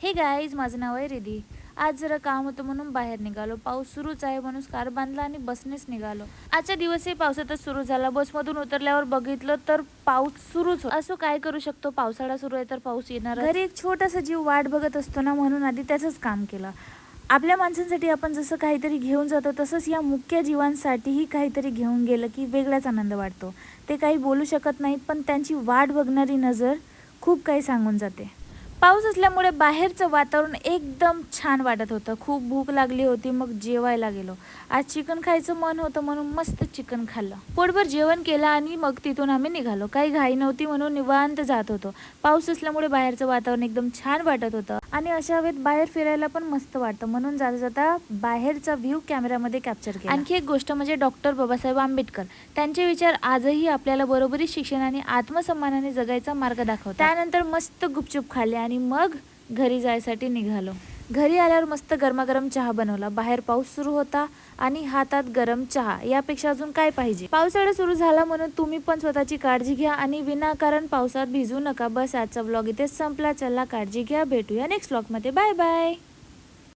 हे गाईज, माझं नाव आहे रिधी. आज जरा काम होतं म्हणून बाहेर निघालो. पाऊस सुरूच आहे म्हणून स्कार्फ बांधला आणि बसनेच निघालो. आजचा दिवसही पावसातच सुरू झाला. बसमधून उतरल्यावर बघितलं तर पाऊस सुरूच. असं काय करू शकतो, पावसाळा सुरू आहे तर पाऊस येणार. घरी एक छोटासा जीव वाट बघत असतो ना, म्हणून आधी त्याचंच काम केलं. आपल्या माणसांसाठी आपण जसं काहीतरी घेऊन जातो तसंच या मुख्य जीवांसाठीही काहीतरी घेऊन गेलं की वेगळाच आनंद वाटतो. ते काही बोलू शकत नाहीत, पण त्यांची वाट बघणारी नजर खूप काही सांगून जाते. पाऊस असल्यामुळे बाहेरचं वातावरण एकदम छान वाटत होतं. खूप भूक लागली होती, मग जेवायला गेलो. आज चिकन खायचं मन होतं म्हणून मस्त चिकन खाल्लं. पोटभर जेवण केलं आणि मग तिथून आम्ही निघालो. काही घाई नव्हती म्हणून निवांत जात होतो. पाऊस असल्यामुळे बाहेरचं वातावरण एकदम छान वाटत होतं आणि अशा वेळेत बाहेर फिरायला पण मस्त वाटतं, म्हणून जाता जाता बाहेरचा व्ह्यू कॅमेरामध्ये कॅप्चर केला. आणखी एक गोष्ट म्हणजे डॉक्टर बाबासाहेब आंबेडकर, त्यांचे विचार आजही आपल्याला बरोबरी शिक्षण आणि आत्मसन्मानाने जगायचा मार्ग दाखवतात. त्यानंतर मस्त गुपचूप खाल्ले आणि मग घरी जायसाठी निघालो. घरी आल्यावर मस्त गरमागरम चहा बनवला. बाहेर पाऊस सुरू होता आणि हातात गरम चहा, यापेक्षा अजून काय पाहिजे. पावसाळा सुरू झाला म्हणून तुम्ही पण स्वतःची काळजी घ्या आणि विनाकारण पावसात भिजू नका. बस आजचा ब्लॉग इथेच संपला. चला, काळजी घ्या. भेटूया नेक्स्ट ब्लॉग मध्ये. Bye bye.